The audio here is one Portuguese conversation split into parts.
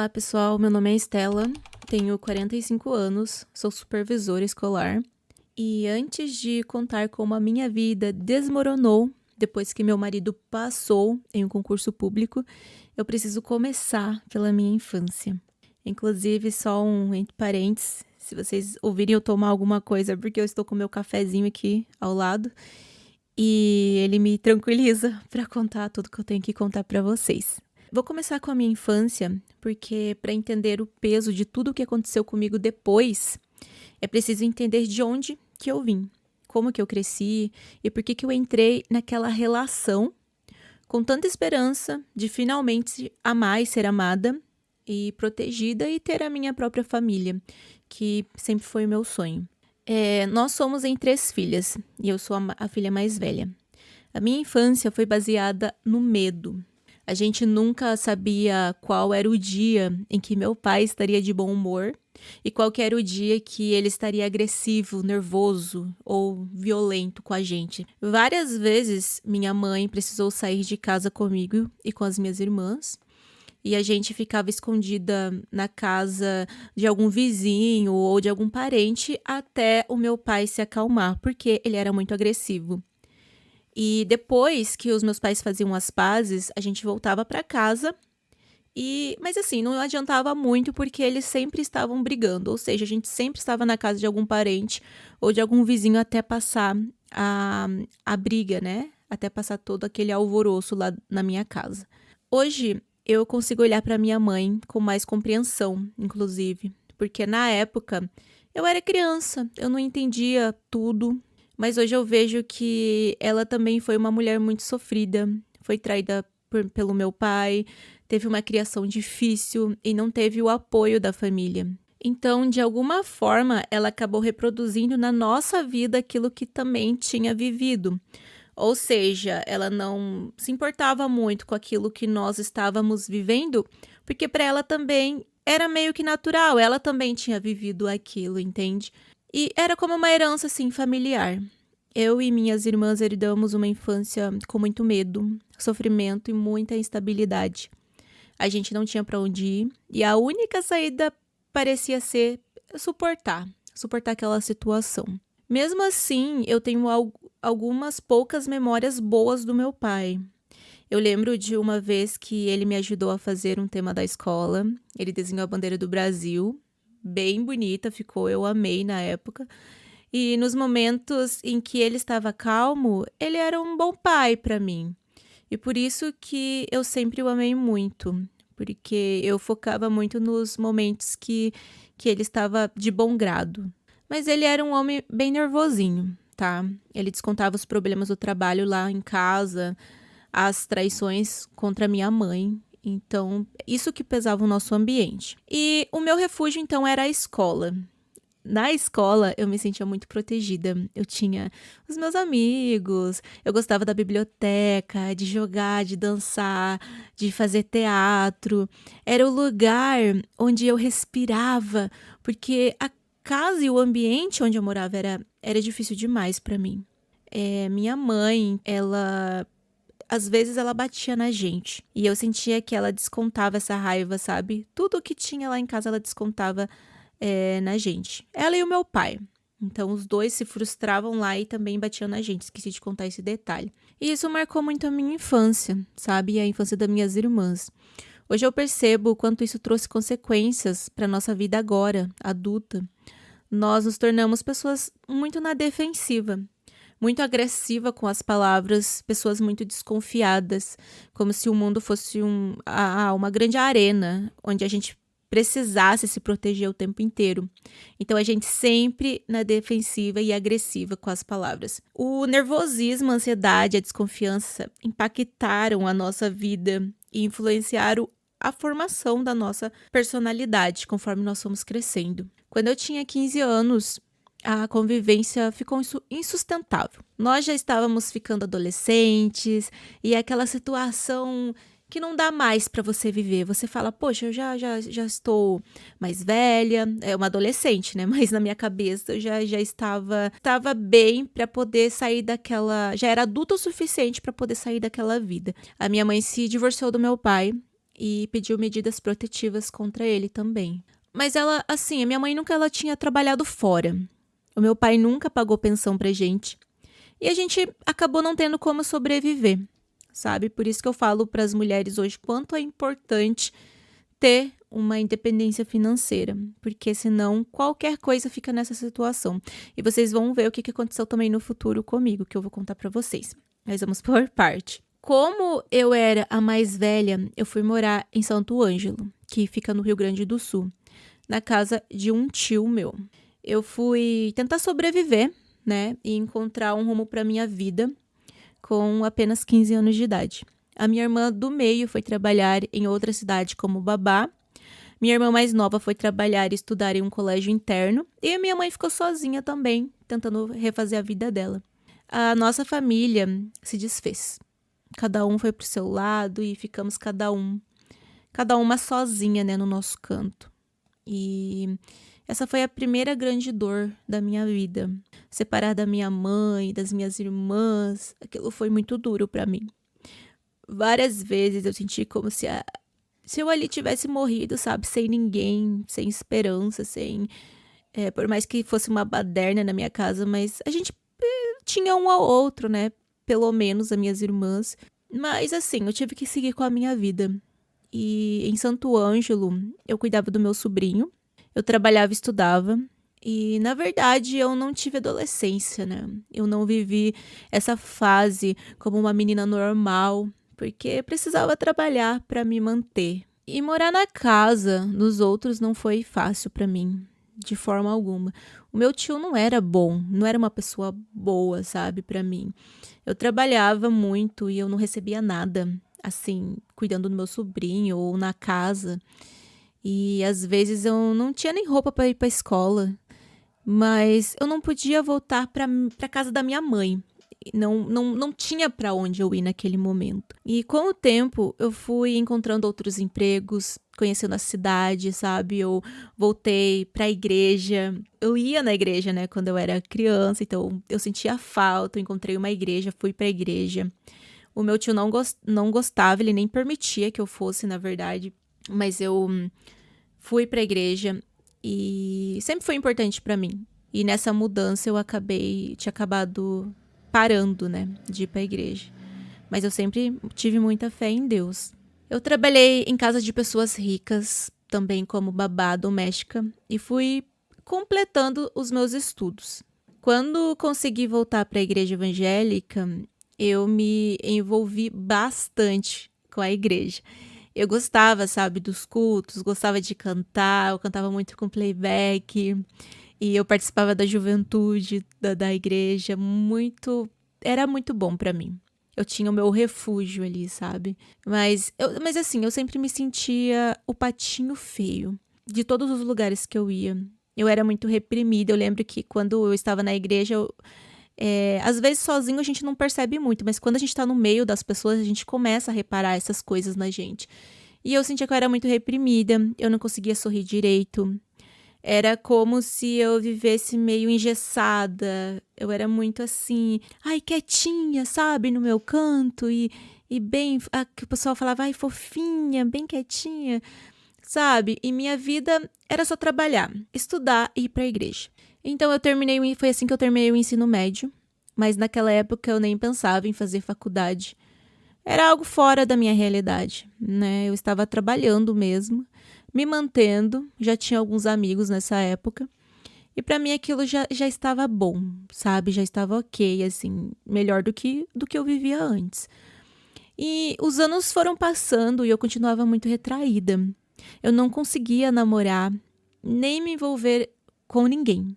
Olá, pessoal. Meu nome é Estela, tenho 45 anos, sou supervisora escolar. E antes de contar como a minha vida desmoronou depois que meu marido passou em um concurso público, eu preciso começar pela minha infância. Inclusive, só um entre parênteses, se vocês ouvirem eu tomar alguma coisa, é porque eu estou com meu cafezinho aqui ao lado e ele me tranquiliza para contar tudo que eu tenho que contar para vocês. Vou começar com a minha infância, porque para entender o peso de tudo o que aconteceu comigo depois, é preciso entender de onde que eu vim, como que eu cresci e por que que eu entrei naquela relação com tanta esperança de finalmente amar e ser amada e protegida e ter a minha própria família, que sempre foi o meu sonho. Nós somos em 3 filhas e eu sou a filha mais velha. A minha infância foi baseada no medo. A gente nunca sabia qual era o dia em que meu pai estaria de bom humor e qual que era o dia que ele estaria agressivo, nervoso ou violento com a gente. Várias vezes minha mãe precisou sair de casa comigo e com as minhas irmãs e a gente ficava escondida na casa de algum vizinho ou de algum parente até o meu pai se acalmar, porque ele era muito agressivo. E depois que os meus pais faziam as pazes, a gente voltava para casa. Mas assim, não adiantava muito porque eles sempre estavam brigando. Ou seja, a gente sempre estava na casa de algum parente ou de algum vizinho até passar a briga, né? Até passar todo aquele alvoroço lá na minha casa. Hoje, eu consigo olhar para minha mãe com mais compreensão, inclusive. Porque na época, eu era criança, eu não entendia tudo. Mas hoje eu vejo que ela também foi uma mulher muito sofrida, foi traída pelo meu pai, teve uma criação difícil e não teve o apoio da família. Então, de alguma forma, ela acabou reproduzindo na nossa vida aquilo que também tinha vivido. Ou seja, ela não se importava muito com aquilo que nós estávamos vivendo, porque para ela também era meio que natural, ela também tinha vivido aquilo, entende? E era como uma herança, assim, familiar. Eu e minhas irmãs herdamos uma infância com muito medo, sofrimento e muita instabilidade. A gente não tinha para onde ir e a única saída parecia ser suportar aquela situação. Mesmo assim, eu tenho algumas poucas memórias boas do meu pai. Eu lembro de uma vez que ele me ajudou a fazer um tema da escola. Ele desenhou a bandeira do Brasil, bem bonita ficou, eu amei na época. E nos momentos em que ele estava calmo, ele era um bom pai para mim. E por isso que eu sempre o amei muito, porque eu focava muito nos momentos que ele estava de bom grado. Mas ele era um homem bem nervosinho, tá? Ele descontava os problemas do trabalho lá em casa, as traições contra minha mãe. Então, isso que pesava o nosso ambiente. E o meu refúgio, então, era a escola. Na escola, eu me sentia muito protegida. Eu tinha os meus amigos, eu gostava da biblioteca, de jogar, de dançar, de fazer teatro. Era o lugar onde eu respirava, porque a casa e o ambiente onde eu morava era difícil demais para mim. Minha mãe, às vezes ela batia na gente. E eu sentia que ela descontava essa raiva, sabe? Tudo que tinha lá em casa ela descontava na gente. Ela e o meu pai. Então, os dois se frustravam lá e também batiam na gente. Esqueci de contar esse detalhe. E isso marcou muito a minha infância, sabe? E a infância das minhas irmãs. Hoje eu percebo o quanto isso trouxe consequências para nossa vida agora, adulta. Nós nos tornamos pessoas muito na defensiva, muito agressiva com as palavras, pessoas muito desconfiadas, como se o mundo fosse uma grande arena, onde a gente precisasse se proteger o tempo inteiro. Então, a gente sempre na defensiva e agressiva com as palavras. O nervosismo, a ansiedade, a desconfiança impactaram a nossa vida e influenciaram a formação da nossa personalidade conforme nós fomos crescendo. Quando eu tinha 15 anos, a convivência ficou insustentável. Nós já estávamos ficando adolescentes e aquela situação que não dá mais para você viver. Você fala, poxa, eu já estou mais velha, é uma adolescente, né? Mas na minha cabeça eu já estava bem para poder sair daquela, já era adulta o suficiente para poder sair daquela vida. A minha mãe se divorciou do meu pai e pediu medidas protetivas contra ele também. Mas ela, assim, a minha mãe nunca ela tinha trabalhado fora. O meu pai nunca pagou pensão pra gente. E a gente acabou não tendo como sobreviver, sabe? Por isso que eu falo para as mulheres hoje quanto é importante ter uma independência financeira, porque senão qualquer coisa fica nessa situação. E vocês vão ver o que aconteceu também no futuro comigo, que eu vou contar para vocês. Mas vamos por parte. Como eu era a mais velha, eu fui morar em Santo Ângelo, que fica no Rio Grande do Sul, na casa de um tio meu. Eu fui tentar sobreviver, né, e encontrar um rumo para minha vida com apenas 15 anos de idade. A minha irmã do meio foi trabalhar em outra cidade como babá. Minha irmã mais nova foi trabalhar e estudar em um colégio interno. E a minha mãe ficou sozinha também, tentando refazer a vida dela. A nossa família se desfez. Cada um foi pro seu lado e ficamos cada uma sozinha, né, no nosso canto. E essa foi a primeira grande dor da minha vida. Separar da minha mãe, das minhas irmãs, aquilo foi muito duro pra mim. Várias vezes eu senti como se eu ali tivesse morrido, sabe? Sem ninguém, sem esperança, sem... por mais que fosse uma baderna na minha casa, mas a gente tinha um ao outro, né? Pelo menos as minhas irmãs. Mas assim, eu tive que seguir com a minha vida. E em Santo Ângelo, eu cuidava do meu sobrinho. Eu trabalhava e estudava. E, na verdade, eu não tive adolescência, né? Eu não vivi essa fase como uma menina normal, porque precisava trabalhar para me manter. E morar na casa dos outros não foi fácil para mim, de forma alguma. O meu tio não era bom, não era uma pessoa boa, sabe, para mim. Eu trabalhava muito e eu não recebia nada, assim, cuidando do meu sobrinho ou na casa. E às vezes eu não tinha nem roupa para ir para escola, mas eu não podia voltar para casa da minha mãe. Não tinha para onde eu ir naquele momento. E com o tempo, eu fui encontrando outros empregos, conhecendo a cidade, sabe? Eu voltei para a igreja. Eu ia na igreja, né, quando eu era criança, então eu sentia falta. Eu encontrei uma igreja, fui para a igreja. O meu tio não gostava, ele nem permitia que eu fosse, na verdade. Mas eu fui para a igreja e sempre foi importante para mim. E nessa mudança eu tinha acabado parando, né, de ir para a igreja. Mas eu sempre tive muita fé em Deus. Eu trabalhei em casa de pessoas ricas, também como babá doméstica, e fui completando os meus estudos. Quando consegui voltar para a igreja evangélica, eu me envolvi bastante com a igreja. Eu gostava, sabe, dos cultos, gostava de cantar, eu cantava muito com playback. E eu participava da juventude da igreja, era muito bom pra mim. Eu tinha o meu refúgio ali, sabe? Mas assim, eu sempre me sentia o patinho feio de todos os lugares que eu ia. Eu era muito reprimida. Eu lembro que quando eu estava na igreja, às vezes sozinho a gente não percebe muito, mas quando a gente tá no meio das pessoas, a gente começa a reparar essas coisas na gente. E eu sentia que eu era muito reprimida, eu não conseguia sorrir direito. Era como se eu vivesse meio engessada. Eu era muito assim, ai, quietinha, sabe, no meu canto. E bem, que o pessoal falava, ai, fofinha, bem quietinha, sabe? E minha vida era só trabalhar, estudar e ir pra igreja. Então foi assim que eu terminei o ensino médio. Mas naquela época eu nem pensava em fazer faculdade. Era algo fora da minha realidade, né? Eu estava trabalhando mesmo, me mantendo, já tinha alguns amigos nessa época. E pra mim aquilo já estava bom, sabe? Já estava ok, assim, melhor do que eu vivia antes. E os anos foram passando e eu continuava muito retraída. Eu não conseguia namorar, nem me envolver com ninguém.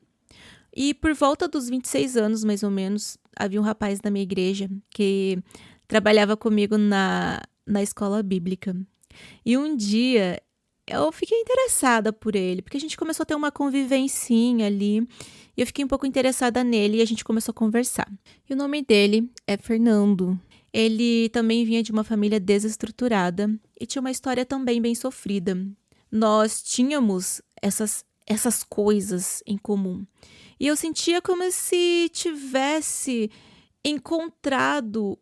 E por volta dos 26 anos, mais ou menos, havia um rapaz na minha igreja que trabalhava comigo na escola bíblica. E um dia eu fiquei interessada por ele, porque a gente começou a ter uma convivencinha ali. E eu fiquei um pouco interessada nele e a gente começou a conversar. E o nome dele é Fernando. Ele também vinha de uma família desestruturada e tinha uma história também bem sofrida. Nós tínhamos essas coisas em comum. E eu sentia como se tivesse encontrado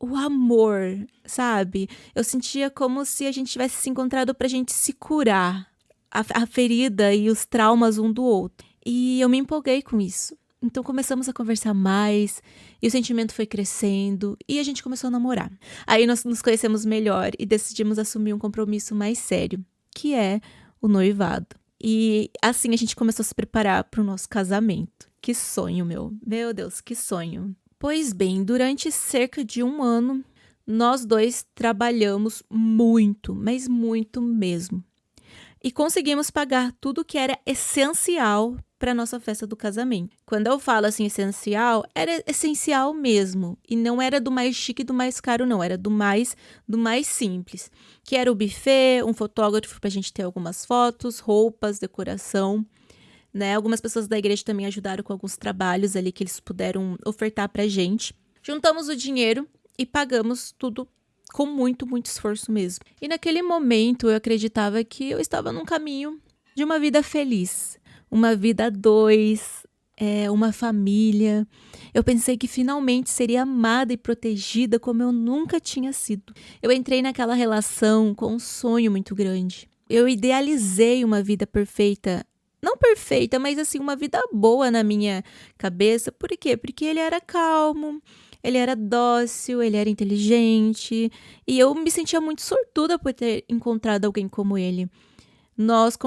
o amor, sabe? Eu sentia como se a gente tivesse se encontrado pra gente se curar a ferida e os traumas um do outro. E eu me empolguei com isso. Então começamos a conversar mais, e o sentimento foi crescendo, e a gente começou a namorar. Aí nós nos conhecemos melhor e decidimos assumir um compromisso mais sério, que é o noivado. E assim a gente começou a se preparar para o nosso casamento. Que sonho, meu. Meu Deus, que sonho. Pois bem, durante cerca de 1 ano, nós dois trabalhamos muito, mas muito mesmo. E conseguimos pagar tudo que era essencial para nossa festa do casamento. Quando eu falo assim essencial, era essencial mesmo. E não era do mais chique e do mais caro, não. Era do mais simples. Que era o buffet, um fotógrafo para a gente ter algumas fotos, roupas, decoração. Né? Algumas pessoas da igreja também ajudaram com alguns trabalhos ali que eles puderam ofertar pra gente. Juntamos o dinheiro e pagamos tudo com muito, muito esforço mesmo. E naquele momento eu acreditava que eu estava num caminho de uma vida feliz. Uma vida a dois, uma família. Eu pensei que finalmente seria amada e protegida como eu nunca tinha sido. Eu entrei naquela relação com um sonho muito grande. Eu idealizei uma vida perfeita. Não perfeita, mas assim, uma vida boa na minha cabeça. Por quê? Porque ele era calmo, ele era dócil, ele era inteligente. E eu me sentia muito sortuda por ter encontrado alguém como ele. Nós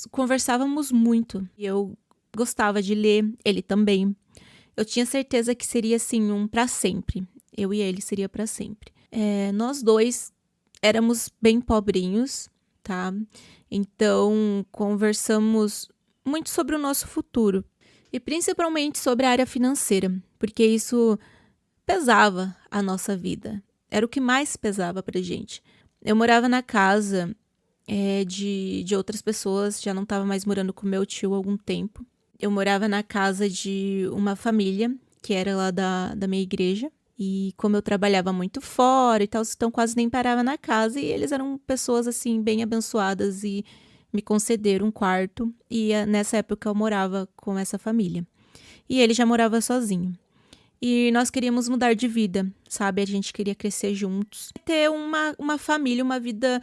conversávamos muito. E eu gostava de ler, ele também. Eu tinha certeza que seria assim, um pra sempre. Eu e ele seria pra sempre. Nós dois éramos bem pobrinhos, tá? Então, conversamos muito sobre o nosso futuro. E principalmente sobre a área financeira, porque isso pesava a nossa vida. Era o que mais pesava pra gente. Eu morava na casa de outras pessoas, já não estava mais morando com meu tio há algum tempo. Eu morava na casa de uma família, que era lá da minha igreja. E como eu trabalhava muito fora e tal, então quase nem parava na casa. E eles eram pessoas, assim, bem abençoadas e me concederam um quarto. E nessa época eu morava com essa família. E ele já morava sozinho. E nós queríamos mudar de vida, sabe? A gente queria crescer juntos. Ter uma família, uma vida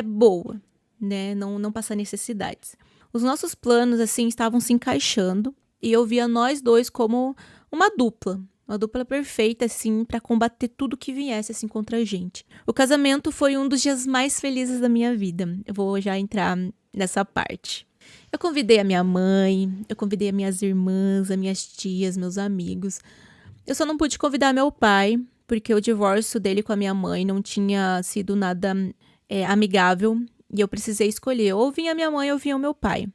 boa, né? Não passar necessidades. Os nossos planos, assim, estavam se encaixando. E eu via nós dois como uma dupla. Uma dupla perfeita, assim, pra combater tudo que viesse, assim, contra a gente. O casamento foi um dos dias mais felizes da minha vida. Eu vou já entrar nessa parte. Eu convidei a minha mãe, eu convidei as minhas irmãs, as minhas tias, meus amigos. Eu só não pude convidar meu pai, porque o divórcio dele com a minha mãe não tinha sido nada amigável. E eu precisei escolher, ou vinha minha mãe ou vinha o meu pai.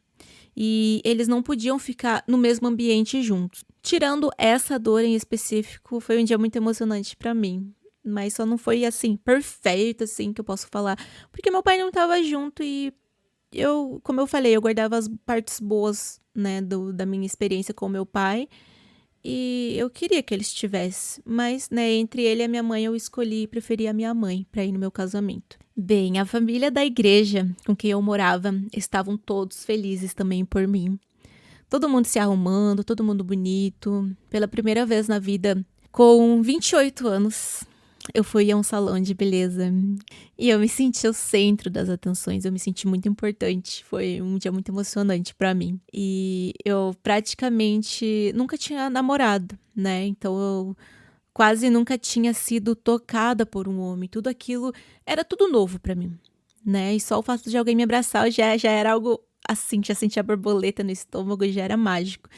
E eles não podiam ficar no mesmo ambiente juntos. Tirando essa dor em específico, foi um dia muito emocionante pra mim. Mas só não foi, assim, perfeito, assim, que eu posso falar. Porque meu pai não tava junto e como eu falei, eu guardava as partes boas, né, da minha experiência com meu pai. E eu queria que ele estivesse, mas, né, entre ele e a minha mãe, eu escolhi e preferi a minha mãe para ir no meu casamento. Bem, a família da igreja com quem eu morava estavam todos felizes também por mim. Todo mundo se arrumando, todo mundo bonito. Pela primeira vez na vida, com 28 anos, eu fui a um salão de beleza e eu me senti o centro das atenções, eu me senti muito importante, foi um dia muito emocionante pra mim. E eu praticamente nunca tinha namorado, né? Então eu quase nunca tinha sido tocada por um homem, tudo aquilo era tudo novo pra mim, né? E só o fato de alguém me abraçar já era algo assim, já sentia a borboleta no estômago, já era mágico.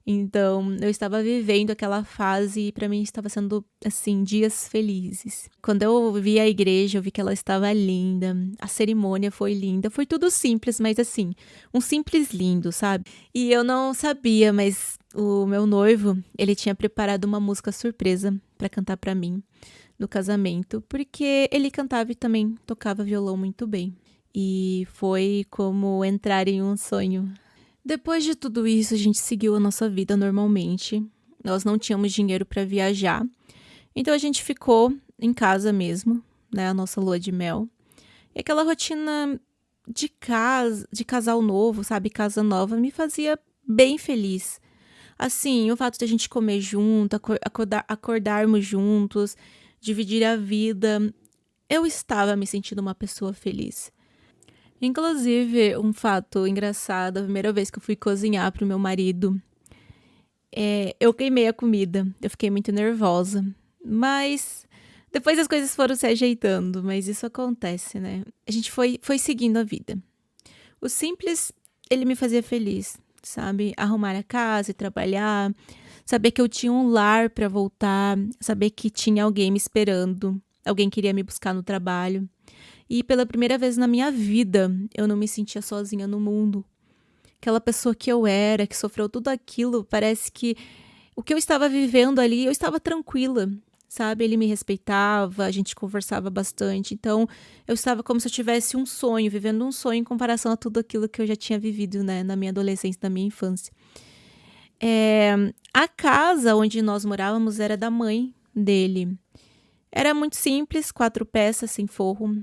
Então, eu estava vivendo aquela fase e pra mim estava sendo, assim, dias felizes. Quando eu vi a igreja, eu vi que ela estava linda, a cerimônia foi linda, foi tudo simples, mas assim, um simples lindo, sabe? E eu não sabia, mas o meu noivo, ele tinha preparado uma música surpresa pra cantar pra mim no casamento, porque ele cantava e também tocava violão muito bem. E foi como entrar em um sonho. Depois de tudo isso, a gente seguiu a nossa vida normalmente. Nós não tínhamos dinheiro para viajar. Então a gente ficou em casa mesmo, né, a nossa lua de mel. E aquela rotina de casa, de casal novo, sabe, casa nova, me fazia bem feliz. Assim, o fato de a gente comer junto, acordarmos juntos, dividir a vida, eu estava me sentindo uma pessoa feliz. Inclusive, um fato engraçado, a primeira vez que eu fui cozinhar para o meu marido, eu queimei a comida, eu fiquei muito nervosa, mas depois as coisas foram se ajeitando, mas isso acontece, né? A gente foi seguindo a vida. O simples, ele me fazia feliz, sabe? Arrumar a casa e trabalhar, saber que eu tinha um lar para voltar, saber que tinha alguém me esperando, alguém queria me buscar no trabalho. E pela primeira vez na minha vida, eu não me sentia sozinha no mundo. Aquela pessoa que eu era, que sofreu tudo aquilo, parece que o que eu estava vivendo ali, eu estava tranquila, sabe? Ele me respeitava, a gente conversava bastante. Então, eu estava como se eu tivesse um sonho, vivendo um sonho em comparação a tudo aquilo que eu já tinha vivido, né, na minha adolescência, na minha infância. A casa onde nós morávamos era da mãe dele. Era muito simples, 4 peças, sem forro.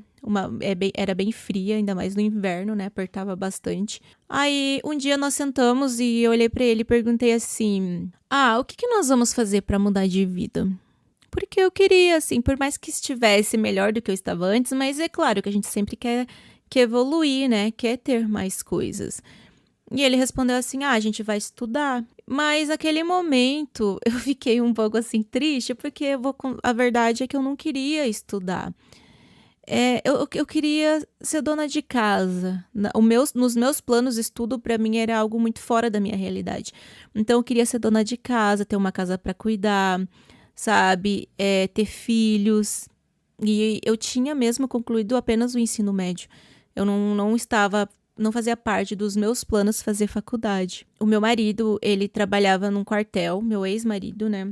Era bem fria, ainda mais no inverno, né? Apertava bastante. Aí, um dia nós sentamos e eu olhei pra ele e perguntei assim: o que nós vamos fazer pra mudar de vida? Porque eu queria, assim, por mais que estivesse melhor do que eu estava antes, mas é claro que a gente sempre quer evoluir, né? Quer ter mais coisas. E ele respondeu assim: a gente vai estudar. Mas naquele momento eu fiquei um pouco assim triste, porque a verdade é que eu não queria estudar. Eu queria ser dona de casa. Nos meus planos, estudo para mim era algo muito fora da minha realidade. Então eu queria ser dona de casa, ter uma casa para cuidar, sabe? Ter filhos. E eu tinha mesmo concluído apenas o ensino médio. Eu não fazia parte dos meus planos fazer faculdade. O meu marido, ele trabalhava num quartel, meu ex-marido, né?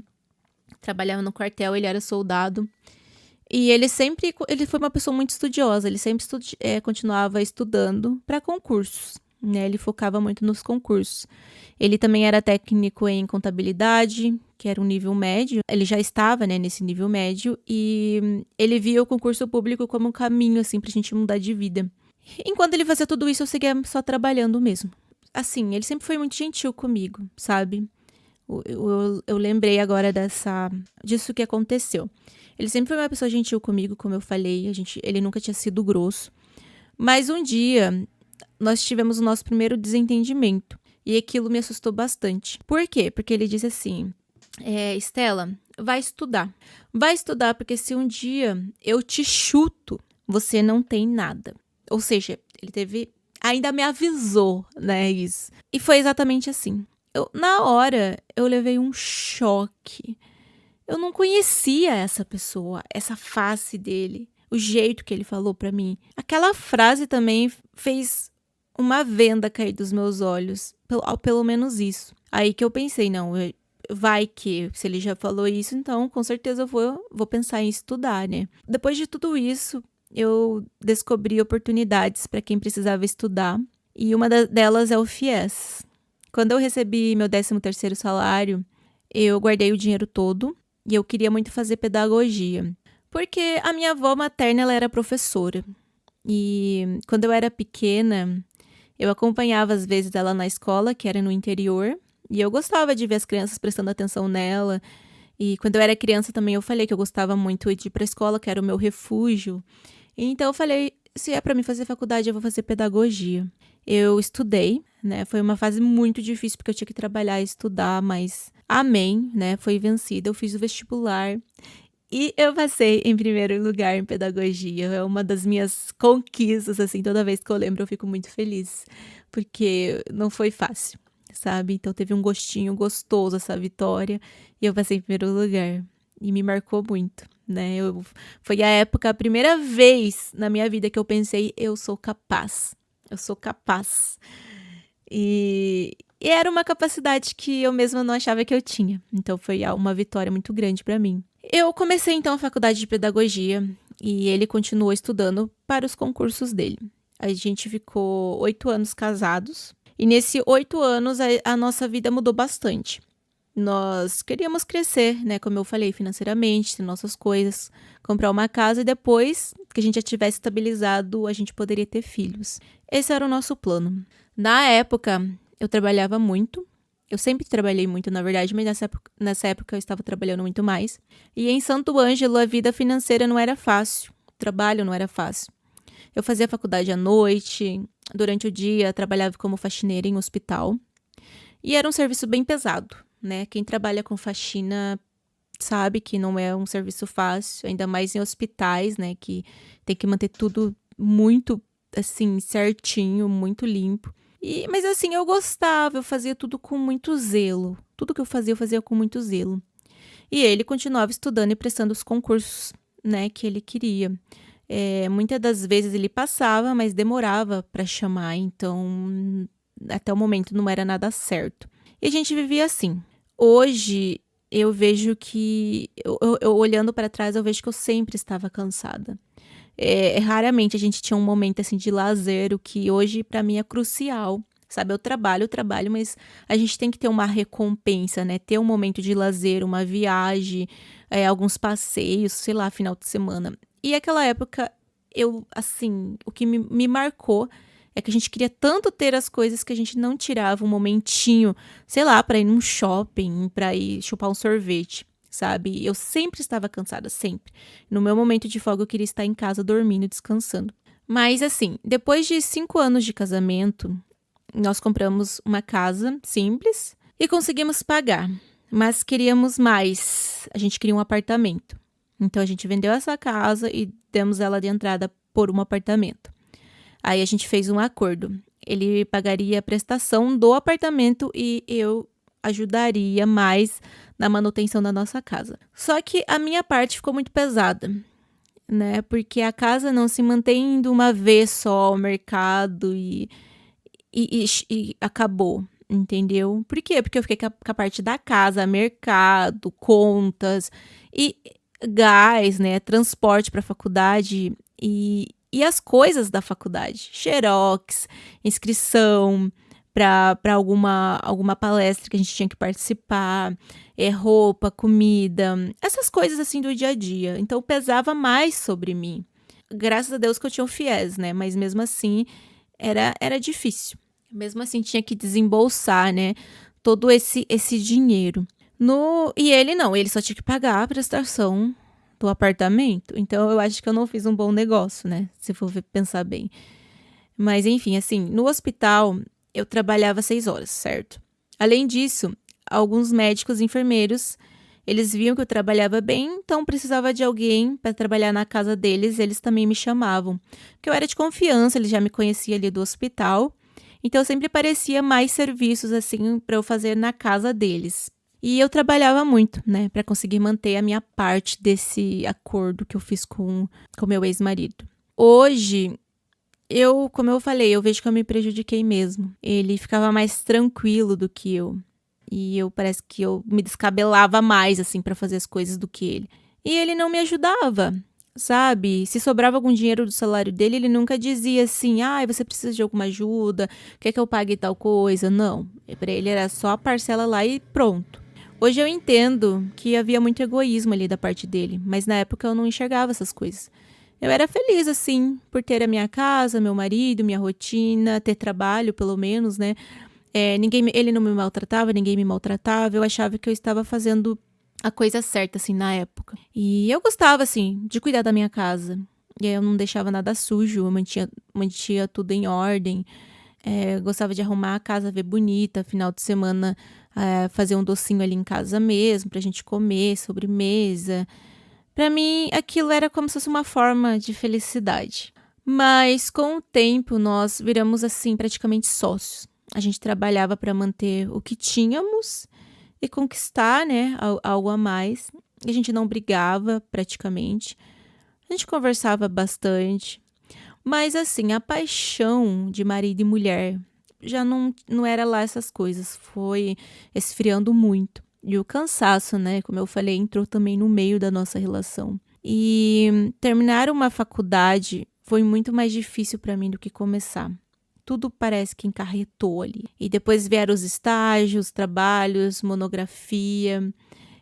Trabalhava no quartel, ele era soldado. E ele foi uma pessoa muito estudiosa, ele sempre continuava estudando para concursos, né? Ele focava muito nos concursos. Ele também era técnico em contabilidade, que era um nível médio. Ele já estava, né, nesse nível médio e ele via o concurso público como um caminho, assim, pra gente mudar de vida. Enquanto ele fazia tudo isso, eu seguia só trabalhando mesmo. Assim, ele sempre foi muito gentil comigo, sabe? Eu lembrei agora disso que aconteceu. Ele sempre foi uma pessoa gentil comigo, como eu falei. Ele nunca tinha sido grosso. Mas um dia, nós tivemos o nosso primeiro desentendimento. E aquilo me assustou bastante. Por quê? Porque ele disse assim: Estela, vai estudar. Vai estudar, porque se um dia eu te chuto, você não tem nada. Ou seja, ainda me avisou, né, isso. E foi exatamente assim. Na hora, eu levei um choque. Eu não conhecia essa pessoa, essa face dele, o jeito que ele falou pra mim. Aquela frase também fez uma venda cair dos meus olhos, pelo menos isso. Aí que eu pensei, não, vai que, se ele já falou isso, então com certeza eu vou pensar em estudar, né? Depois de tudo isso, eu descobri oportunidades para quem precisava estudar, e uma delas é o FIES. Quando eu recebi meu 13º salário, eu guardei o dinheiro todo e eu queria muito fazer pedagogia. Porque a minha avó materna, ela era professora. E quando eu era pequena, eu acompanhava às vezes ela na escola, que era no interior. E eu gostava de ver as crianças prestando atenção nela. E quando eu era criança também eu falei que eu gostava muito de ir pra escola, que era o meu refúgio. Então eu falei, se é pra mim fazer faculdade, eu vou fazer pedagogia. Eu estudei, né? Foi uma fase muito difícil, porque eu tinha que trabalhar e estudar, mas amém, né? Foi vencida. Eu fiz o vestibular e eu passei em primeiro lugar em pedagogia. É uma das minhas conquistas, assim, toda vez que eu lembro eu fico muito feliz, porque não foi fácil, sabe? Então teve um gostinho gostoso essa vitória e eu passei em primeiro lugar. E me marcou muito, né? Foi a primeira vez na minha vida que eu pensei, eu sou capaz. Eu sou capaz. E era uma capacidade que eu mesma não achava que eu tinha. Então foi uma vitória muito grande para mim. Eu comecei então a faculdade de pedagogia e ele continuou estudando para os concursos dele. A gente ficou 8 anos casados e nesses 8 anos a nossa vida mudou bastante. Nós queríamos crescer, né, como eu falei, financeiramente, ter nossas coisas, comprar uma casa e depois que a gente já tivesse estabilizado, a gente poderia ter filhos. Esse era o nosso plano. Na época, eu trabalhava muito Eu sempre trabalhei muito, na verdade, mas nessa época eu estava trabalhando muito mais. E em Santo Ângelo, a vida financeira não era fácil. O trabalho não era fácil. Eu fazia faculdade à noite, durante o dia trabalhava como faxineira em hospital. E era um serviço bem pesado, né? Quem trabalha com faxina sabe que não é um serviço fácil, ainda mais em hospitais, né? Que tem que manter tudo muito, assim, certinho, muito limpo. Mas assim, eu gostava, eu fazia tudo com muito zelo. Tudo que eu fazia com muito zelo. E ele continuava estudando e prestando os concursos, né, que ele queria. Muitas das vezes ele passava, mas demorava para chamar, então até o momento não era nada certo. E a gente vivia assim. Hoje eu vejo que, eu olhando para trás, eu vejo que eu sempre estava cansada. Raramente a gente tinha um momento assim de lazer, o que hoje para mim é crucial. Sabe, eu trabalho, mas a gente tem que ter uma recompensa, né? Ter um momento de lazer, uma viagem, alguns passeios, sei lá, final de semana. E aquela época, assim, o que me marcou é que a gente queria tanto ter as coisas que a gente não tirava um momentinho, sei lá, para ir num shopping, para ir chupar um sorvete, sabe? Eu sempre estava cansada, sempre. No meu momento de folga, eu queria estar em casa dormindo, descansando. Mas assim, depois de 5 anos de casamento, nós compramos uma casa simples e conseguimos pagar, mas queríamos mais. A gente queria um apartamento. Então a gente vendeu essa casa e demos ela de entrada por um apartamento. Aí a gente fez um acordo. Ele pagaria a prestação do apartamento e eu ajudaria mais na manutenção da nossa casa. Só que a minha parte ficou muito pesada, né? Porque a casa não se mantém de uma vez só ao mercado e acabou, entendeu? Por quê? Porque eu fiquei com a parte da casa, mercado, contas e gás, né? Transporte para a faculdade e as coisas da faculdade, xerox, inscrição para alguma palestra que a gente tinha que participar, roupa, comida, essas coisas assim do dia a dia. Então pesava mais sobre mim. Graças a Deus que eu tinha o FIES, né? Mas mesmo assim era difícil. Mesmo assim tinha que desembolsar, né? Todo esse dinheiro. E ele não, ele só tinha que pagar a prestação do apartamento. Então eu acho que eu não fiz um bom negócio, né? Se for pensar bem. Mas enfim, assim, no hospital eu trabalhava 6 horas, certo? Além disso, alguns médicos e enfermeiros, eles viam que eu trabalhava bem, então precisava de alguém para trabalhar na casa deles, eles também me chamavam. Porque eu era de confiança, eles já me conheciam ali do hospital. Então sempre aparecia mais serviços assim para eu fazer na casa deles. E eu trabalhava muito, né, para conseguir manter a minha parte desse acordo que eu fiz com meu ex-marido. Hoje, como eu falei, eu vejo que eu me prejudiquei mesmo. Ele ficava mais tranquilo do que eu. E parece que eu me descabelava mais, assim, para fazer as coisas do que ele. E ele não me ajudava, sabe? Se sobrava algum dinheiro do salário dele, ele nunca dizia assim: você precisa de alguma ajuda, quer que eu pague tal coisa? Não. Para ele era só a parcela lá e pronto. Hoje eu entendo que havia muito egoísmo ali da parte dele, mas na época eu não enxergava essas coisas. Eu era feliz, assim, por ter a minha casa, meu marido, minha rotina, ter trabalho, pelo menos, né? Ele não me maltratava, ninguém me maltratava. Eu achava que eu estava fazendo a coisa certa, assim, na época. E eu gostava, assim, de cuidar da minha casa. E eu não deixava nada sujo, eu mantinha tudo em ordem. Gostava de arrumar a casa, ver bonita, final de semana fazer um docinho ali em casa mesmo, pra gente comer, sobremesa. Pra mim, aquilo era como se fosse uma forma de felicidade. Mas com o tempo, nós viramos assim praticamente sócios. A gente trabalhava para manter o que tínhamos e conquistar, né, algo a mais. A gente não brigava praticamente. A gente conversava bastante. Mas assim, a paixão de marido e mulher já não era lá essas coisas. Foi esfriando muito. E o cansaço, né, como eu falei, entrou também no meio da nossa relação. E terminar uma faculdade foi muito mais difícil para mim do que começar. Tudo parece que encarretou ali. E depois vieram os estágios, trabalhos, monografia.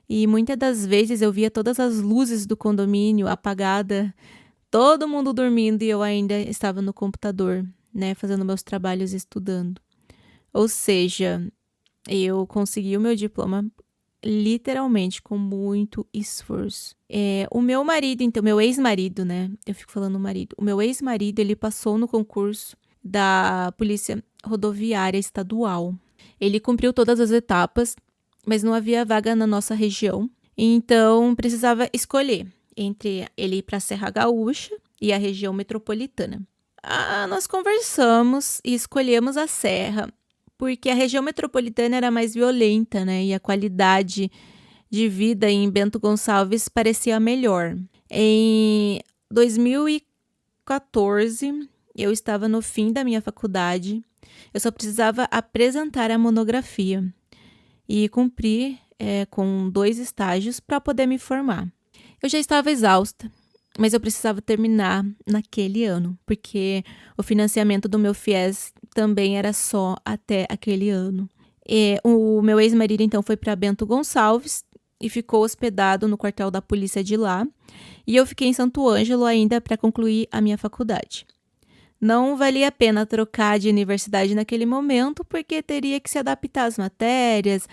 E muitas das vezes eu via todas as luzes do condomínio apagadas, todo mundo dormindo e eu ainda estava no computador, né, fazendo meus trabalhos e estudando. Ou seja, Eu consegui o meu diploma literalmente com muito esforço. O meu marido, então, meu ex-marido, né? Eu fico falando marido. O meu ex-marido, ele passou no concurso da Polícia Rodoviária Estadual. Ele cumpriu todas as etapas, mas não havia vaga na nossa região. Então, precisava escolher entre ele ir para a Serra Gaúcha e a região metropolitana. Nós conversamos e escolhemos a Serra, porque a região metropolitana era mais violenta, né? E a qualidade de vida em Bento Gonçalves parecia melhor. Em 2014, eu estava no fim da minha faculdade. Eu só precisava apresentar a monografia e cumprir com 2 estágios para poder me formar. Eu já estava exausta, mas eu precisava terminar naquele ano, porque o financiamento do meu FIES também era só até aquele ano. O meu ex-marido, então, foi para Bento Gonçalves e ficou hospedado no quartel da polícia de lá. E eu fiquei em Santo Ângelo ainda para concluir a minha faculdade. Não valia a pena trocar de universidade naquele momento, porque teria que se adaptar às matérias,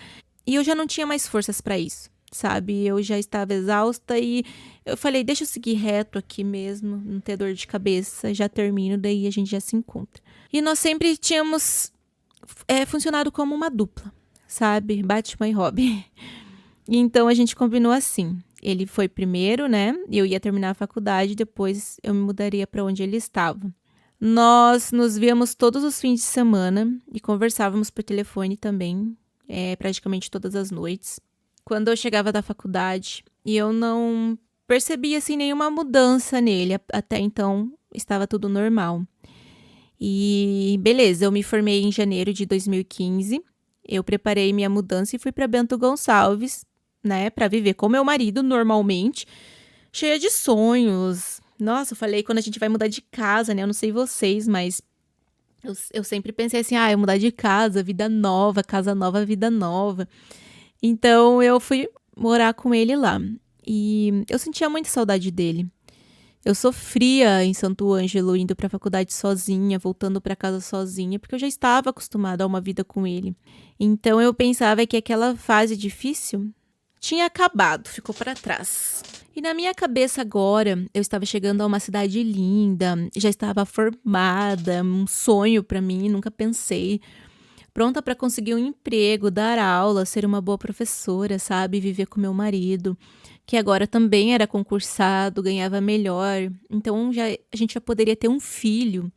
e eu já não tinha mais forças para isso, sabe? Eu já estava exausta e eu falei, deixa eu seguir reto aqui mesmo, não ter dor de cabeça, já termino, daí a gente já se encontra. E nós sempre tínhamos funcionado como uma dupla, sabe? Batman e Robin. E então a gente combinou assim. Ele foi primeiro, né? Eu ia terminar a faculdade, depois eu me mudaria para onde ele estava. Nós nos víamos todos os fins de semana e conversávamos por telefone também, praticamente todas as noites. Quando eu chegava da faculdade e eu não percebia assim nenhuma mudança nele, até então estava tudo normal. E beleza, eu me formei em janeiro de 2015. Eu preparei minha mudança e fui para Bento Gonçalves, né, para viver com meu marido normalmente, cheia de sonhos. Nossa, eu falei quando a gente vai mudar de casa, né? Eu não sei vocês, mas eu sempre pensei assim, eu mudar de casa, vida nova, vida nova. Então eu fui morar com ele lá. E eu sentia muita saudade dele. Eu sofria em Santo Ângelo, indo para a faculdade sozinha, voltando para casa sozinha, porque eu já estava acostumada a uma vida com ele. Então eu pensava que aquela fase difícil tinha acabado, ficou para trás. E na minha cabeça agora, eu estava chegando a uma cidade linda, já estava formada, um sonho para mim, nunca pensei. Pronta para conseguir um emprego, dar aula, ser uma boa professora, sabe? Viver com meu marido, que agora também era concursado, ganhava melhor. Então a gente já poderia ter um filho.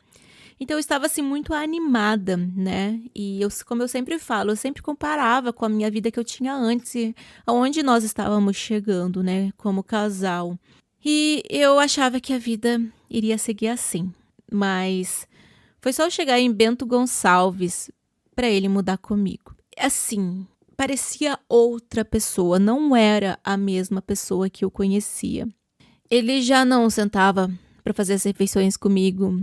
Então eu estava assim muito animada, né? E como eu sempre falo, eu sempre comparava com a minha vida que eu tinha antes e aonde nós estávamos chegando, né, como casal. E eu achava que a vida iria seguir assim. Mas foi só eu chegar em Bento Gonçalves para ele mudar comigo. Assim, parecia outra pessoa, não era a mesma pessoa que eu conhecia. Ele já não sentava para fazer as refeições comigo.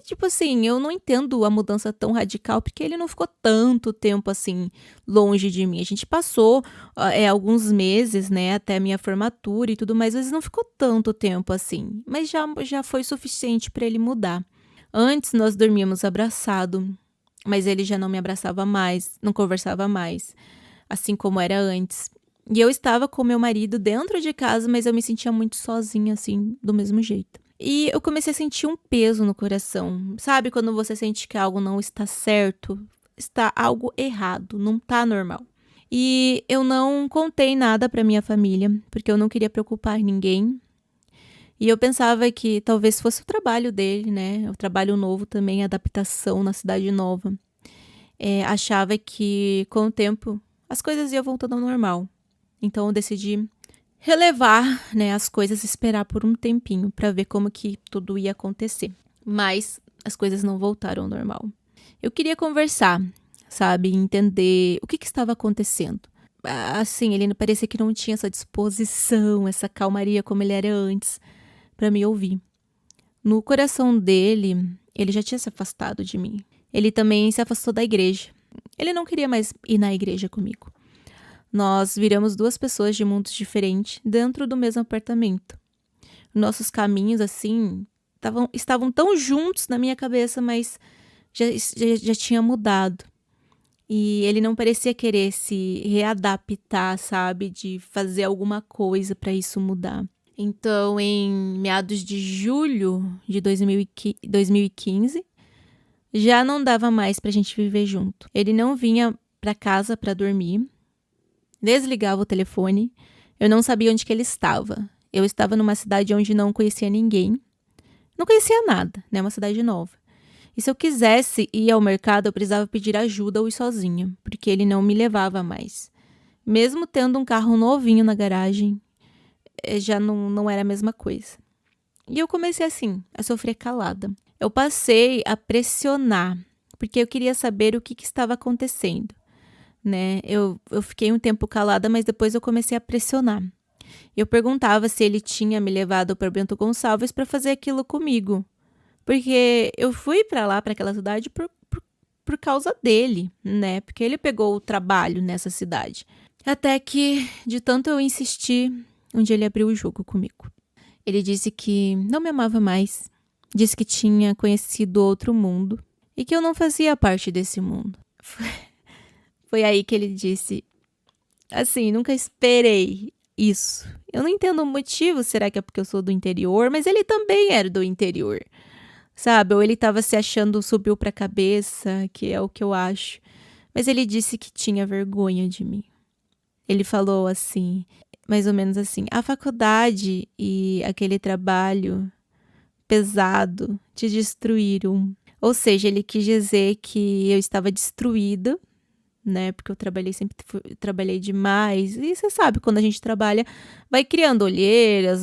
Tipo assim, eu não entendo a mudança tão radical, porque ele não ficou tanto tempo assim longe de mim. A gente passou alguns meses, né, até a minha formatura e tudo mais, mas não ficou tanto tempo assim. Mas já foi suficiente para ele mudar. Antes nós dormíamos abraçado, mas ele já não me abraçava mais, não conversava mais, assim como era antes. E eu estava com meu marido dentro de casa, mas eu me sentia muito sozinha, assim, do mesmo jeito. E eu comecei a sentir um peso no coração. Sabe quando você sente que algo não está certo? Está algo errado, não tá normal. E eu não contei nada para minha família, porque eu não queria preocupar ninguém. E eu pensava que talvez fosse o trabalho dele, né? O trabalho novo também, a adaptação na cidade nova. Achava que com o tempo as coisas iam voltando ao normal. Então eu decidi relevar, né, as coisas, esperar por um tempinho para ver como que tudo ia acontecer. Mas as coisas não voltaram ao normal. Eu queria conversar, sabe, entender o que estava acontecendo. Assim, ele parecia que não tinha essa disposição, essa calmaria como ele era antes para me ouvir. No coração dele, ele já tinha se afastado de mim. Ele também se afastou da igreja. Ele não queria mais ir na igreja comigo. Nós viramos 2 pessoas de mundos diferentes dentro do mesmo apartamento. Nossos caminhos, assim, estavam tão juntos na minha cabeça, mas já tinha mudado. E ele não parecia querer se readaptar, sabe, de fazer alguma coisa para isso mudar. Então, em meados de julho de 2015, já não dava mais pra gente viver junto. Ele não vinha pra casa pra dormir, desligava o telefone, eu não sabia onde que ele estava. Eu estava numa cidade onde não conhecia ninguém, não conhecia nada, né, uma cidade nova. E se eu quisesse ir ao mercado, eu precisava pedir ajuda ou ir sozinha, porque ele não me levava mais. Mesmo tendo um carro novinho na garagem, já não era a mesma coisa. E eu comecei assim, a sofrer calada. Eu passei a pressionar, porque eu queria saber o que estava acontecendo, né? Eu fiquei um tempo calada, mas depois eu comecei a pressionar. Eu perguntava se ele tinha me levado para Bento Gonçalves para fazer aquilo comigo, porque eu fui para lá, para aquela cidade, por causa dele, né? Porque ele pegou o trabalho nessa cidade. Até que, de tanto eu insistir, um dia ele abriu o jogo comigo. Ele disse que não me amava mais, disse que tinha conhecido outro mundo e que eu não fazia parte desse mundo. Foi aí que ele disse, assim, nunca esperei isso. Eu não entendo o motivo, será que é porque eu sou do interior? Mas ele também era do interior, sabe? Ou ele estava se achando, subiu pra cabeça, que é o que eu acho. Mas ele disse que tinha vergonha de mim. Ele falou assim, mais ou menos assim, a faculdade e aquele trabalho pesado te destruíram. Ou seja, ele quis dizer que eu estava destruída, né? Porque eu trabalhei demais. E você sabe, quando a gente trabalha, vai criando olheiras,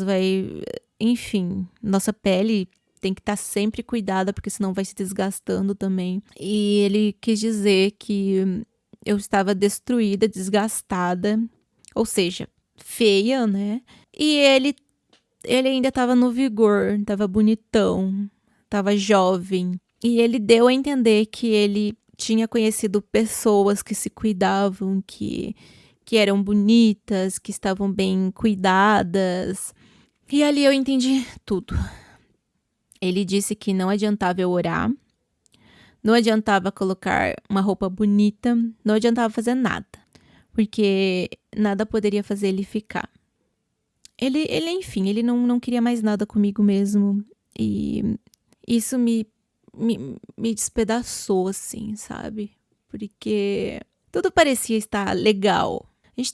enfim, nossa pele tem que estar sempre cuidada, porque senão vai se desgastando também. E ele quis dizer que eu estava destruída, desgastada, ou seja, feia, né? E ele ainda estava no vigor, estava bonitão, estava jovem. E ele deu a entender que ele tinha conhecido pessoas que se cuidavam, que eram bonitas, que estavam bem cuidadas. E ali eu entendi tudo. Ele disse que não adiantava eu orar, não adiantava colocar uma roupa bonita, não adiantava fazer nada, porque nada poderia fazer ele ficar. Enfim, ele não queria mais nada comigo mesmo. E isso me despedaçou, assim, sabe? Porque tudo parecia estar legal. Nós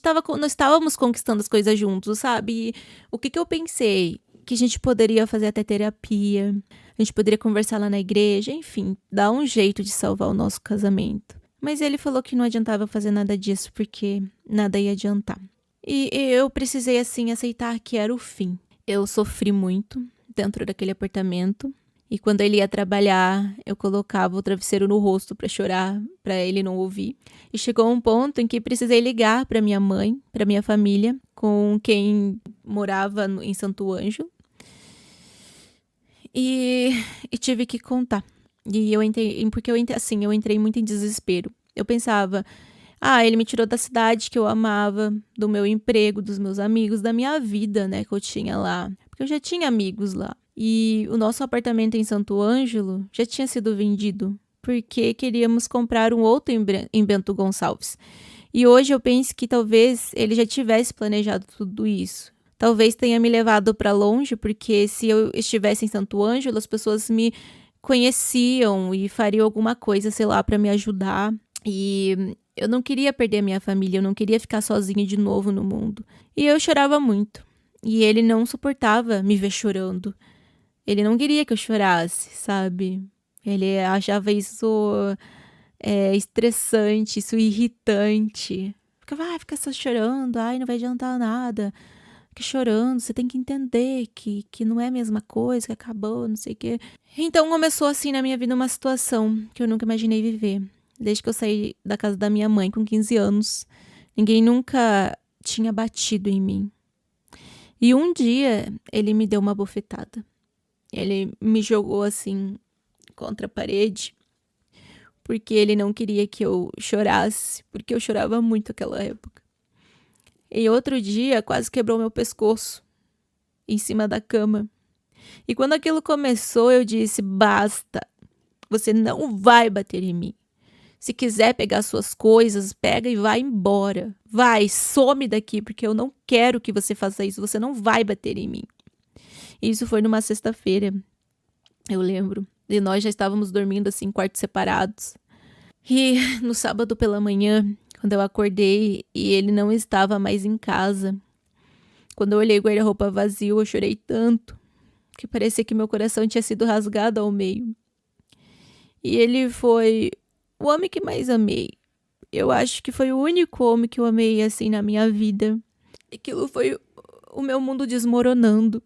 estávamos conquistando as coisas juntos, sabe? E o que eu pensei? Que a gente poderia fazer até terapia, a gente poderia conversar lá na igreja, enfim, dar um jeito de salvar o nosso casamento. Mas ele falou que não adiantava fazer nada disso, porque nada ia adiantar. E eu precisei, assim, aceitar que era o fim. Eu sofri muito dentro daquele apartamento. E quando ele ia trabalhar, eu colocava o travesseiro no rosto para chorar, para ele não ouvir. E chegou um ponto em que precisei ligar para minha mãe, para minha família, com quem morava em Santo Ângelo. E tive que contar. E eu entrei, porque eu entrei muito em desespero. Eu pensava, ele me tirou da cidade que eu amava, do meu emprego, dos meus amigos, da minha vida, né, que eu tinha lá. Porque eu já tinha amigos lá. E o nosso apartamento em Santo Ângelo já tinha sido vendido, porque queríamos comprar um outro em Bento Gonçalves. E hoje eu penso que talvez ele já tivesse planejado tudo isso. Talvez tenha me levado para longe, porque se eu estivesse em Santo Ângelo, as pessoas me conheciam e fariam alguma coisa, sei lá, para me ajudar. E eu não queria perder a minha família, eu não queria ficar sozinha de novo no mundo. E eu chorava muito. E ele não suportava me ver chorando. Ele não queria que eu chorasse, sabe? Ele achava isso estressante, isso irritante. Ficava, fica só chorando, não vai adiantar nada. Fica chorando, você tem que entender que não é a mesma coisa, que acabou, não sei o quê. Então começou assim na minha vida uma situação que eu nunca imaginei viver. Desde que eu saí da casa da minha mãe com 15 anos, ninguém nunca tinha batido em mim. E um dia ele me deu uma bofetada. Ele me jogou assim contra a parede, porque ele não queria que eu chorasse, porque eu chorava muito naquela época. E outro dia quase quebrou meu pescoço em cima da cama. E quando aquilo começou, eu disse: basta, você não vai bater em mim. Se quiser pegar suas coisas, pega e vai embora. Vai, some daqui, porque eu não quero que você faça isso. Você não vai bater em mim. Isso foi numa sexta-feira, eu lembro. E nós já estávamos dormindo assim, em quartos separados. E no sábado pela manhã, quando eu acordei e ele não estava mais em casa, quando eu olhei o guarda-roupa vazio, eu chorei tanto que parecia que meu coração tinha sido rasgado ao meio. E ele foi o homem que mais amei. Eu acho que foi o único homem que eu amei assim na minha vida. Aquilo foi o meu mundo desmoronando.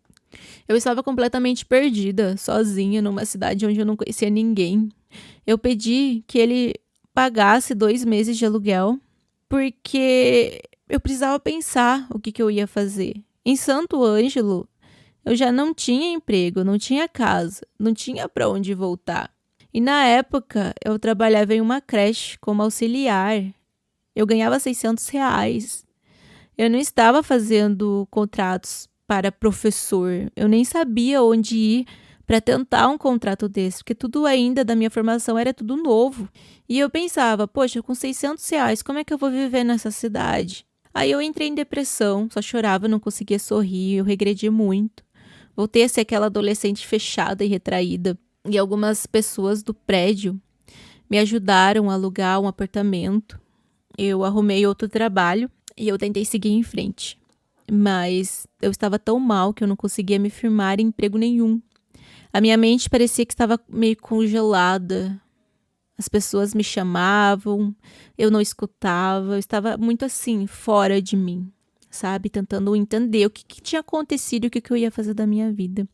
Eu estava completamente perdida, sozinha, numa cidade onde eu não conhecia ninguém. Eu pedi que ele pagasse 2 meses de aluguel, porque eu precisava pensar o que eu ia fazer. Em Santo Ângelo, eu já não tinha emprego, não tinha casa, não tinha para onde voltar. E na época, eu trabalhava em uma creche como auxiliar. Eu ganhava R$ 600. Eu não estava fazendo contratos para professor. Eu nem sabia onde ir para tentar um contrato desse, porque tudo ainda da minha formação era tudo novo. E eu pensava, poxa, com R$ 600, como é que eu vou viver nessa cidade? Aí eu entrei em depressão, só chorava, não conseguia sorrir, eu regredi muito. Voltei a ser aquela adolescente fechada e retraída. E algumas pessoas do prédio me ajudaram a alugar um apartamento. Eu arrumei outro trabalho e eu tentei seguir em frente. Mas eu estava tão mal que eu não conseguia me firmar em emprego nenhum. A minha mente parecia que estava meio congelada. As pessoas me chamavam, eu não escutava, eu estava muito assim, fora de mim, sabe? Tentando entender o que tinha acontecido e o que eu ia fazer da minha vida.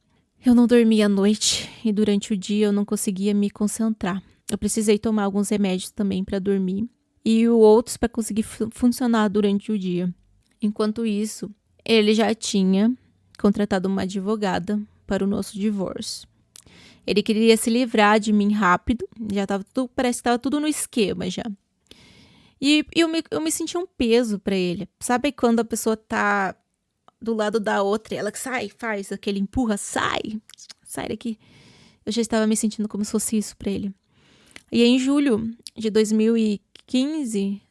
Eu não dormia à noite e durante o dia eu não conseguia me concentrar. Eu precisei tomar alguns remédios também para dormir e outros para conseguir funcionar durante o dia. Enquanto isso, ele já tinha contratado uma advogada para o nosso divórcio. Ele queria se livrar de mim rápido, já estava tudo, parece que estava tudo no esquema já. E eu me senti um peso para ele. Sabe quando a pessoa tá do lado da outra e ela sai, faz aquele empurra, sai daqui. Eu já estava me sentindo como se fosse isso para ele. E em julho de 2015,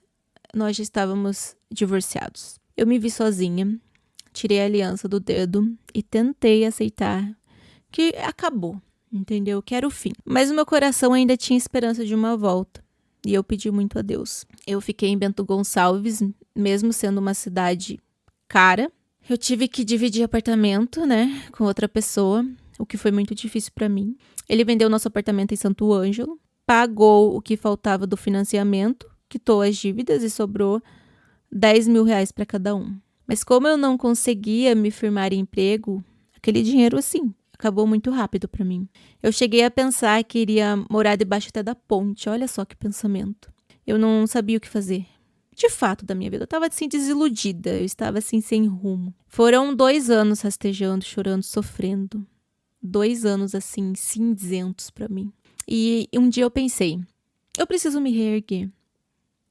nós já estávamos divorciados. Eu me vi sozinha, tirei a aliança do dedo e tentei aceitar que acabou, entendeu? Que era o fim. Mas o meu coração ainda tinha esperança de uma volta. E eu pedi muito a Deus. Eu fiquei em Bento Gonçalves, mesmo sendo uma cidade cara. Eu tive que dividir apartamento, né, com outra pessoa, o que foi muito difícil para mim. Ele vendeu nosso apartamento em Santo Ângelo, pagou o que faltava do financiamento, quitou as dívidas e sobrou R$ 10.000 para cada um. Mas como eu não conseguia me firmar em emprego, aquele dinheiro assim acabou muito rápido para mim. Eu cheguei a pensar que iria morar debaixo até da ponte. Olha só que pensamento. Eu não sabia o que fazer. De fato, da minha vida. Eu estava assim desiludida. Eu estava assim sem rumo. Foram 2 anos rastejando, chorando, sofrendo. 2 anos assim cinzentos para mim. E um dia eu pensei, eu preciso me reerguer.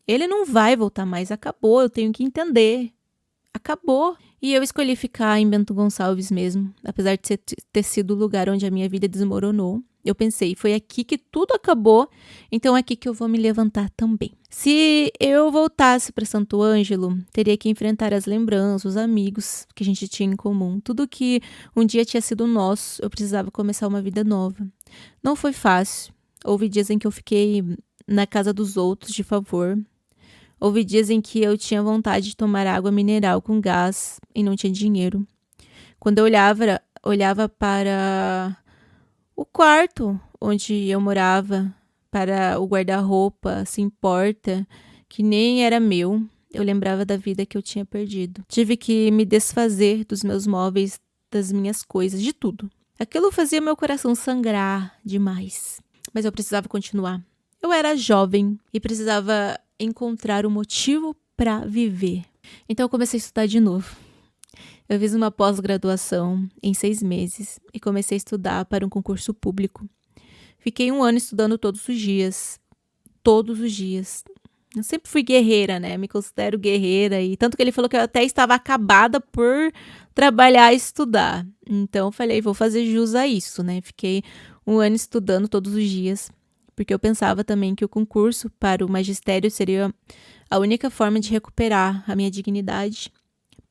Ele não vai voltar mais. Acabou. Eu tenho que entender. Acabou. E eu escolhi ficar em Bento Gonçalves mesmo, apesar de ter sido o lugar onde a minha vida desmoronou. Eu pensei, foi aqui que tudo acabou, então é aqui que eu vou me levantar também. Se eu voltasse para Santo Ângelo, teria que enfrentar as lembranças, os amigos que a gente tinha em comum. Tudo que um dia tinha sido nosso, eu precisava começar uma vida nova. Não foi fácil. Houve dias em que eu fiquei na casa dos outros de favor. Houve dias em que eu tinha vontade de tomar água mineral com gás e não tinha dinheiro. Quando eu olhava para o quarto onde eu morava, para o guarda-roupa, assim, porta, que nem era meu, eu lembrava da vida que eu tinha perdido. Tive que me desfazer dos meus móveis, das minhas coisas, de tudo. Aquilo fazia meu coração sangrar demais. Mas eu precisava continuar. Eu era jovem e precisava encontrar um motivo para viver. Então eu comecei a estudar de novo. Eu fiz uma pós-graduação em 6 meses e comecei a estudar para um concurso público. Fiquei 1 ano estudando todos os dias. Todos os dias. Eu sempre fui guerreira, né? Me considero guerreira. E tanto que ele falou que eu até estava acabada por trabalhar e estudar. Então eu falei, vou fazer jus a isso, né? Fiquei 1 ano estudando todos os dias. porque eu pensava também que o concurso para o magistério seria a única forma de recuperar a minha dignidade,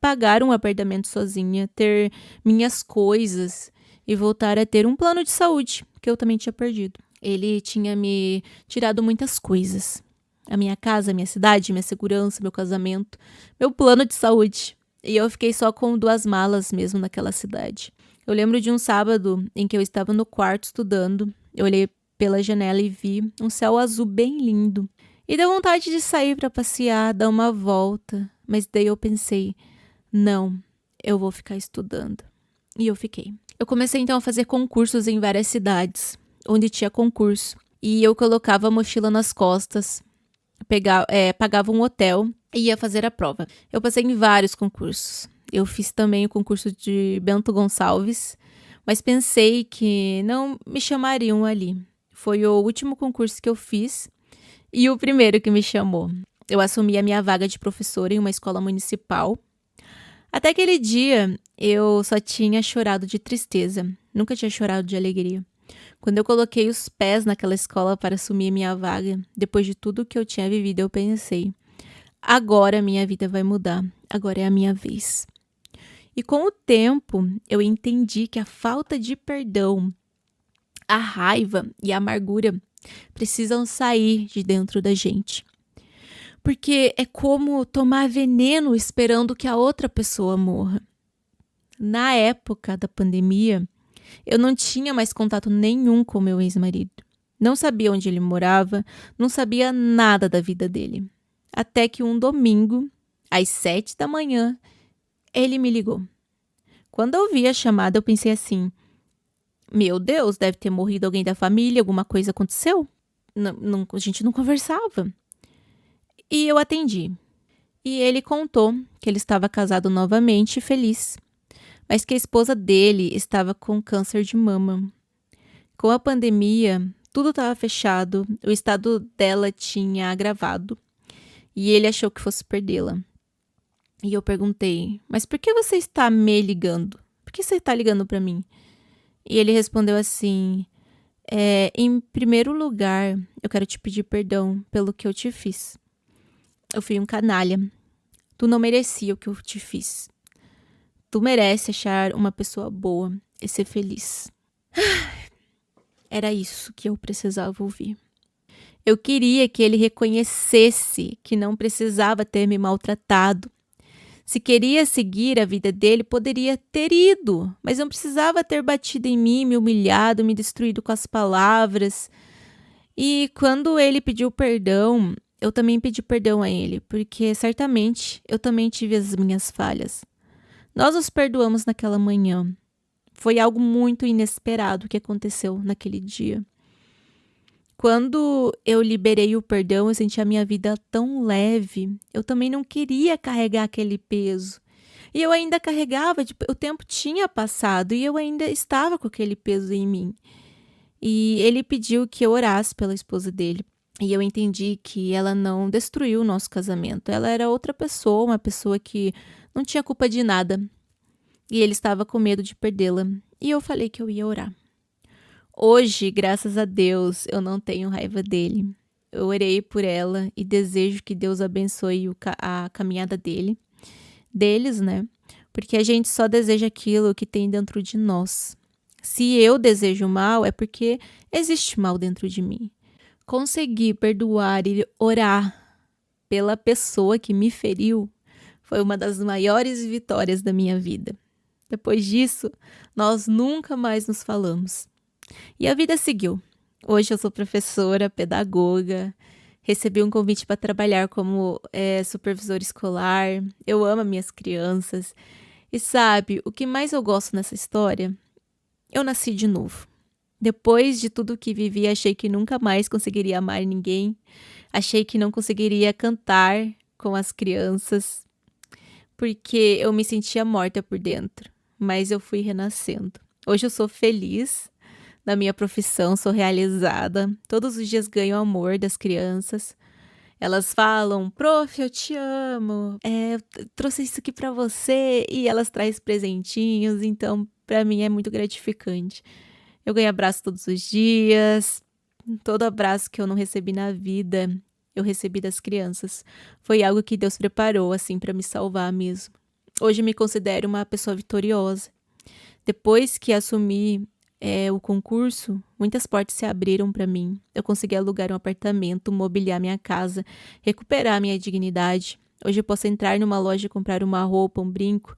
pagar um apartamento sozinha, ter minhas coisas e voltar a ter um plano de saúde, que eu também tinha perdido. Ele tinha me tirado muitas coisas. A minha casa, a minha cidade, minha segurança, meu casamento, meu plano de saúde. E eu fiquei só com 2 malas mesmo naquela cidade. Eu lembro de um sábado em que eu estava no quarto estudando. Eu olhei pela janela e vi um céu azul bem lindo. E deu vontade de sair para passear, dar uma volta. Mas daí eu pensei, não, eu vou ficar estudando. E eu fiquei. Eu comecei então a fazer concursos em várias cidades, onde tinha concurso. E eu colocava a mochila nas costas, pagava um hotel e ia fazer a prova. Eu passei em vários concursos. Eu fiz também o concurso de Bento Gonçalves, mas pensei que não me chamariam ali. Foi o último concurso que eu fiz e o primeiro que me chamou. Eu assumi a minha vaga de professora em uma escola municipal. Até aquele dia, eu só tinha chorado de tristeza. Nunca tinha chorado de alegria. Quando eu coloquei os pés naquela escola para assumir minha vaga, depois de tudo que eu tinha vivido, eu pensei, agora minha vida vai mudar. Agora é a minha vez. E com o tempo, eu entendi que a falta de perdão, a raiva e a amargura precisam sair de dentro da gente. Porque é como tomar veneno esperando que a outra pessoa morra. Na época da pandemia, eu não tinha mais contato nenhum com meu ex-marido. Não sabia onde ele morava, não sabia nada da vida dele. Até que um domingo, às 7 da manhã, ele me ligou. Quando eu vi a chamada, eu pensei assim, meu Deus, deve ter morrido alguém da família, alguma coisa aconteceu? A gente não conversava. E eu atendi. E ele contou que ele estava casado novamente e feliz, mas que a esposa dele estava com câncer de mama. Com a pandemia, tudo estava fechado, o estado dela tinha agravado e ele achou que fosse perdê-la. E eu perguntei, mas por que você está me ligando? Por que você está ligando para mim? E ele respondeu assim, em primeiro lugar, eu quero te pedir perdão pelo que eu te fiz. Eu fui um canalha. Tu não merecia o que eu te fiz. Tu merece achar uma pessoa boa e ser feliz. Era isso que eu precisava ouvir. Eu queria que ele reconhecesse que não precisava ter me maltratado. Se queria seguir a vida dele, poderia ter ido, mas não precisava ter batido em mim, me humilhado, me destruído com as palavras. E quando ele pediu perdão, eu também pedi perdão a ele, porque certamente eu também tive as minhas falhas. Nós nos perdoamos naquela manhã. Foi algo muito inesperado que aconteceu naquele dia. Quando eu liberei o perdão, eu senti a minha vida tão leve. Eu também não queria carregar aquele peso. E eu ainda carregava, o tempo tinha passado e eu ainda estava com aquele peso em mim. E ele pediu que eu orasse pela esposa dele. E eu entendi que ela não destruiu o nosso casamento. Ela era outra pessoa, uma pessoa que não tinha culpa de nada. E ele estava com medo de perdê-la. E eu falei que eu ia orar. Hoje, graças a Deus, eu não tenho raiva dele. Eu orei por ela e desejo que Deus abençoe a caminhada deles, né? Porque a gente só deseja aquilo que tem dentro de nós. Se eu desejo mal, é porque existe mal dentro de mim. Conseguir perdoar e orar pela pessoa que me feriu foi uma das maiores vitórias da minha vida. Depois disso, nós nunca mais nos falamos. E a vida seguiu. Hoje eu sou professora, pedagoga, recebi um convite para trabalhar como supervisora escolar. Eu amo minhas crianças. E sabe, o que mais eu gosto nessa história? Eu nasci de novo. Depois de tudo que vivi, achei que nunca mais conseguiria amar ninguém. Achei que não conseguiria cantar com as crianças, porque eu me sentia morta por dentro. Mas eu fui renascendo. Hoje eu sou feliz na minha profissão, sou realizada. Todos os dias ganho o amor das crianças. Elas falam, prof, eu te amo, eu trouxe isso aqui pra você, e elas trazem presentinhos, então pra mim é muito gratificante. Eu ganho abraço todos os dias, Todo abraço que eu não recebi na vida, eu recebi das crianças. Foi algo que Deus preparou, assim, para me salvar mesmo. Hoje eu me considero uma pessoa vitoriosa. Depois que assumi, o concurso, muitas portas se abriram para mim. Eu consegui alugar um apartamento, mobiliar minha casa, recuperar minha dignidade. Hoje eu posso entrar numa loja e comprar uma roupa, um brinco,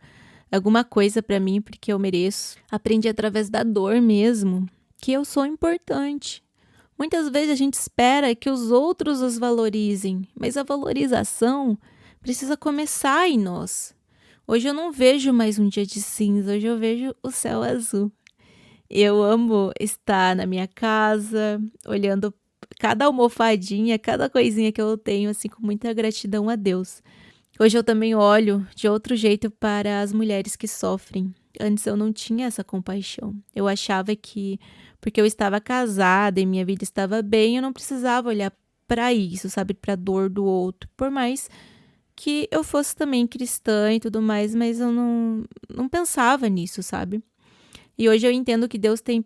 alguma coisa para mim porque eu mereço. Aprendi através da dor mesmo que eu sou importante. Muitas vezes a gente espera que os outros os valorizem, mas a valorização precisa começar em nós. Hoje eu não vejo mais um dia de cinza, hoje eu vejo o céu azul. Eu amo estar na minha casa, olhando cada almofadinha, cada coisinha que eu tenho, assim, com muita gratidão a Deus. Hoje eu também olho de outro jeito para as mulheres que sofrem. Antes eu não tinha essa compaixão. Eu achava que, porque eu estava casada e minha vida estava bem, eu não precisava olhar para isso, sabe, para a dor do outro. Por mais que eu fosse também cristã e tudo mais, mas eu não pensava nisso, sabe? E hoje eu entendo que Deus tem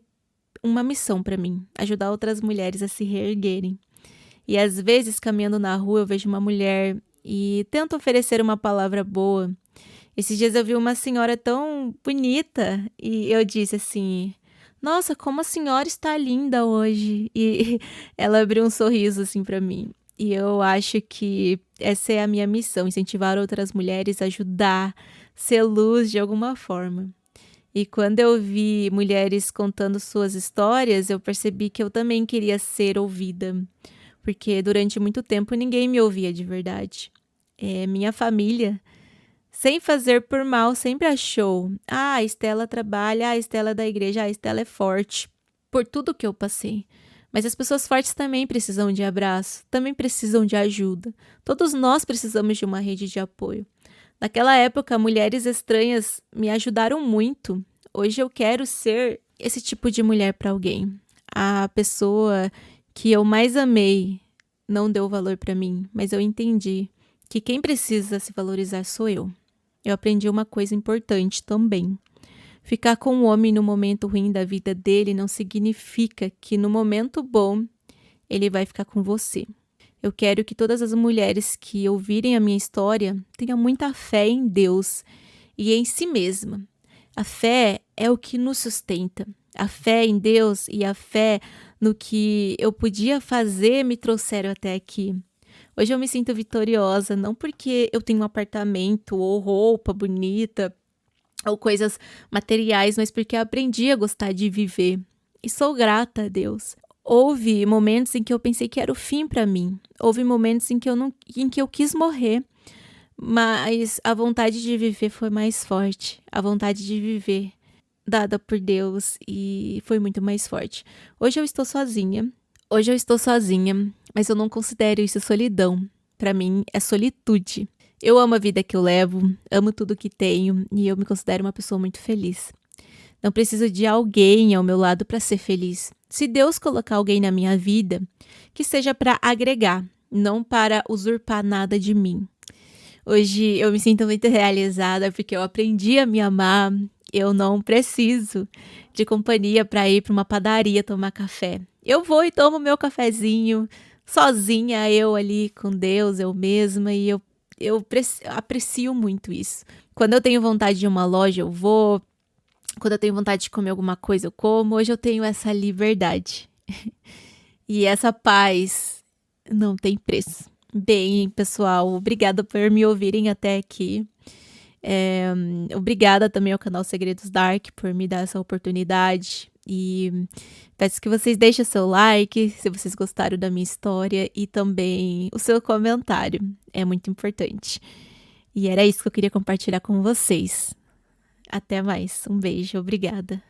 uma missão para mim, ajudar outras mulheres a se reerguerem. E às vezes, caminhando na rua, eu vejo uma mulher e tento oferecer uma palavra boa. Esses dias eu vi uma senhora tão bonita e eu disse assim: Nossa, como a senhora está linda hoje. E ela abriu um sorriso assim para mim. E eu acho que essa é a minha missão, incentivar outras mulheres, ajudar, ser luz de alguma forma. E quando eu vi mulheres contando suas histórias, eu percebi que eu também queria ser ouvida, porque durante muito tempo ninguém me ouvia de verdade. Minha família, sem fazer por mal, sempre achou: a Estela trabalha, a Estela é da igreja, a Estela é forte, por tudo que eu passei. Mas as pessoas fortes também precisam de abraço, também precisam de ajuda. Todos nós precisamos de uma rede de apoio. Naquela época, mulheres estranhas me ajudaram muito. Hoje eu quero ser esse tipo de mulher para alguém. A pessoa que eu mais amei não deu valor para mim, mas eu entendi que quem precisa se valorizar sou eu. Eu aprendi uma coisa importante também. Ficar com o homem no momento ruim da vida dele não significa que no momento bom ele vai ficar com você. Eu quero que todas as mulheres que ouvirem a minha história tenham muita fé em Deus e em si mesma. A fé é o que nos sustenta. A fé em Deus e a fé no que eu podia fazer me trouxeram até aqui. Hoje eu me sinto vitoriosa, não porque eu tenho um apartamento ou roupa bonita ou coisas materiais, mas porque eu aprendi a gostar de viver. E sou grata a Deus. Houve momentos em que eu pensei que era o fim para mim. Houve momentos em que eu quis morrer. Mas a vontade de viver foi mais forte. A vontade de viver dada por Deus e foi muito mais forte. Hoje eu estou sozinha. Hoje eu estou sozinha, mas eu não considero isso solidão. Para mim é solitude. Eu amo a vida que eu levo, amo tudo que tenho e eu me considero uma pessoa muito feliz. Não preciso de alguém ao meu lado para ser feliz. Se Deus colocar alguém na minha vida, que seja para agregar, não para usurpar nada de mim. Hoje eu me sinto muito realizada porque eu aprendi a me amar. Eu não preciso de companhia para ir para uma padaria tomar café. Eu vou e tomo meu cafezinho sozinha, eu ali com Deus, eu mesma, e aprecio muito isso. Quando eu tenho vontade de ir a uma loja, eu vou. Quando eu tenho vontade de comer alguma coisa, eu como. Hoje eu tenho essa liberdade. E essa paz não tem preço. Bem, pessoal, obrigada por me ouvirem até aqui. Obrigada também ao canal Segredos Dark por me dar essa oportunidade. E peço que vocês deixem seu like se vocês gostaram da minha história e também o seu comentário. É muito importante. E era isso que eu queria compartilhar com vocês. Até mais. Um beijo. Obrigada.